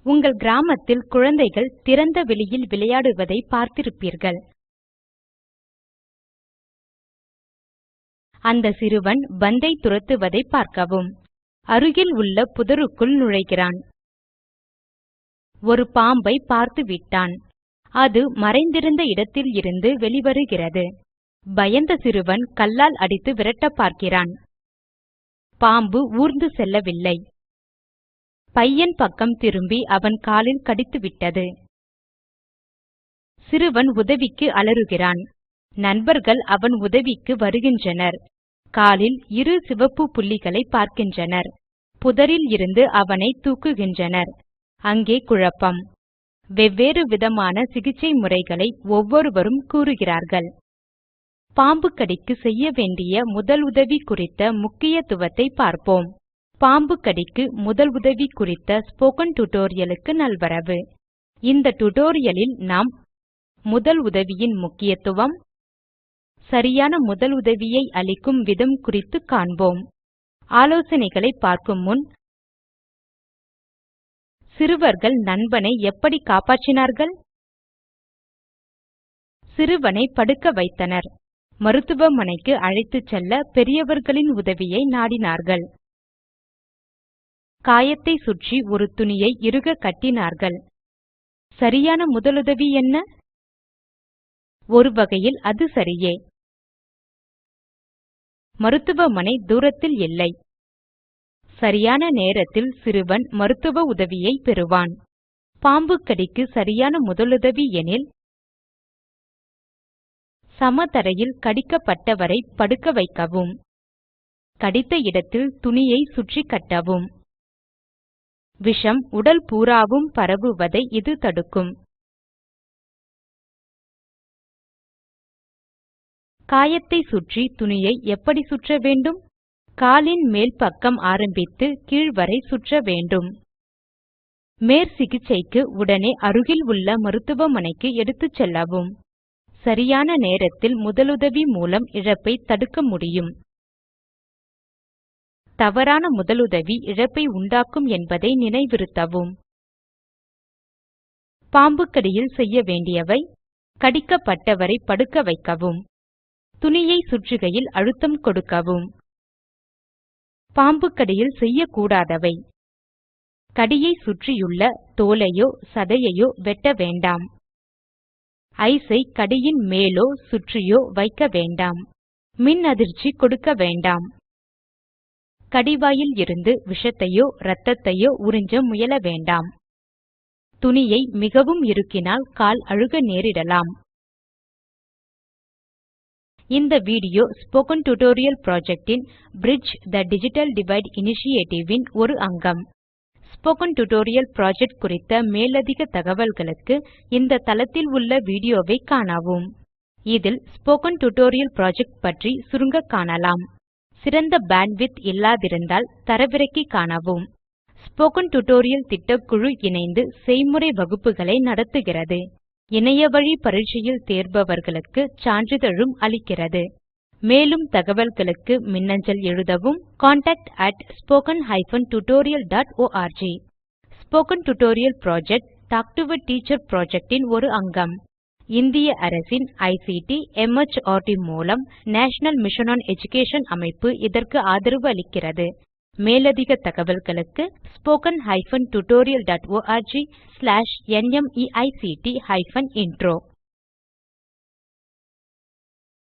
உங்கள் கிராமத்தில் குழந்தைகள் திறந்த வெளியில் விளையாடுவதை பார்த்திருப்பீர்கள். அந்த சிறுவன் பந்தை துரத்துவதை பார்க்கவும். அருகில் உள்ள புதருக்குள் நுழைகிறான். ஒரு பாம்பை பார்த்துவிட்டான். அது மறைந்திருந்த இடத்தில் இருந்து வெளிவருகிறது. பயந்த சிறுவன் கல்லால் அடித்து விரட்ட பார்க்கிறான். பாம்பு ஊர்ந்து செல்லவில்லை. பையன் பக்கம் திரும்பி அவன் காலில் கடித்துவிட்டது. சிறுவன் உதவிக்கு அலறுகிறான். நண்பர்கள் அவன் உதவிக்கு வருகின்றனர். காலில் 2 சிவப்பு புள்ளிகளை பார்க்கின்றனர். புதரில் இருந்து அவனை தூக்குகின்றனர். அங்கே குழப்பம். வெவ்வேறு விதமான சிகிச்சை முறைகளை ஒவ்வொருவரும் கூறுகிறார்கள். பாம்பு கடிக்கு செய்ய வேண்டிய முதல் உதவி குறித்த முக்கியத்துவத்தை பார்ப்போம். பாம்பு கடிக்கு முதல் உதவி குறித்த ஸ்போக்கன் டியூட்டோரியலுக்கு நல்வரவு. இந்த டியூட்டோரியலில் நாம் முதல் உதவியின் முக்கியத்துவம், சரியான முதல் உதவியை அளிக்கும் விதம் குறித்து காண்போம். ஆலோசனைகளை பார்க்கும் முன், சிறுவர்கள் நண்பனை எப்படி காப்பாற்றினார்கள்? சிறுவனை படுக்க வைத்தனர். மருத்துவமனைக்கு அழைத்துச் செல்ல பெரியவர்களின் உதவியை நாடினார்கள். காயத்தை சுற்றி ஒரு துணியை இறுக கட்டினார்கள். சரியான முதலுதவி என்ன? ஒரு வகையில் அது சரியே. மருத்துவமனை தூரத்தில் இல்லை. சரியான நேரத்தில் சிறுவன் மருத்துவ உதவியை பெறுவான். பாம்பு கடிக்கு சரியான முதலுதவி எனில், சமதரையில் கடிக்கப்பட்டவரை படுக்க வைக்கவும். கடித்த இடத்தில் துணியை சுற்றி கட்டவும். விஷம் உடல் பூராவும் பரவுவதை இது தடுக்கும். காயத்தை சுற்றி துணியை எப்படி சுற்ற வேண்டும்? காலின் மேல் பக்கம் ஆரம்பித்து கீழ் வரை சுற்ற வேண்டும். மேற்சிகிச்சைக்கு உடனே அருகில் உள்ள மருத்துவமனைக்கு எடுத்துச் செல்லவும். சரியான நேரத்தில் முதலுதவி மூலம் இழப்பை தடுக்க முடியும். தவறான முதலுதவி இழப்பை உண்டாக்கும் என்பதை நினைவிருத்தவும். பாம்பு கடியில் செய்ய வேண்டியவை: கடிக்கப்பட்டவரை படுக்க வைக்கவும். துணியை சுற்றுகையில் அழுத்தம் கொடுக்கவும். பாம்பு கடியில் செய்யக்கூடாதவை: கடியை சுற்றியுள்ள தோலையோ சதையையோ வெட்ட வேண்டாம். ஐஸை கடியின் மேலோ சுற்றியோ வைக்க வேண்டாம். மின் அதிர்ச்சி கொடுக்க வேண்டாம். கடிவாயில் இருந்து விஷத்தையோ இரத்தத்தையோ உறிஞ்ச முயல வேண்டாம். துணியை மிகவும் இறுக்கினால் கால் அழுக நேரிடலாம். இந்த வீடியோ ஸ்போக்கன் டியூட்டோரியல் புரொஜெக்டின் பிரிட்ஜ் தே டிஜிட்டல் டிவைடு இனிஷியேட்டிவ்-இன் ஒரு அங்கம். ஸ்போக்கன் டியூட்டோரியல் புரொஜெக்ட் குறித்த மேலதிக தகவல்களுக்கு இந்த தளத்தில் உள்ள வீடியோவை காணவும். இதில் ஸ்போக்கன் டியூட்டோரியல் புரொஜெக்ட் பற்றி சுருங்க காணலாம். சிறந்த பேண்ட்விட்த் இல்லாதிருந்தால் தரவிறக்கி காணவும். ஸ்போக்கன் டியூட்டோரியல் திட்டக்குழு இணைந்து செய்முறை வகுப்புகளை நடத்துகிறது. இணையவழி பரீட்சையில் தேர்பவர்களுக்கு சான்றிதழும் அளிக்கிறது. மேலும் தகவல்களுக்கு மின்னஞ்சல் எழுதவும். contact@spoken-tutorial.org. Spoken tutorial project talk to a teacher புரொஜெக்ட்-இன் ஒரு அங்கம். இந்திய அரசின் ஐசிடி மார்ட் மூலம் நேஷனல் மிஷன் ஒன் எடுகேஷன் அமைப்பு இதற்கு ஆதரவு அளிக்கிறது. மேலதிக தகவல்களுக்கு spoken-tutorial.org/nmeict-intro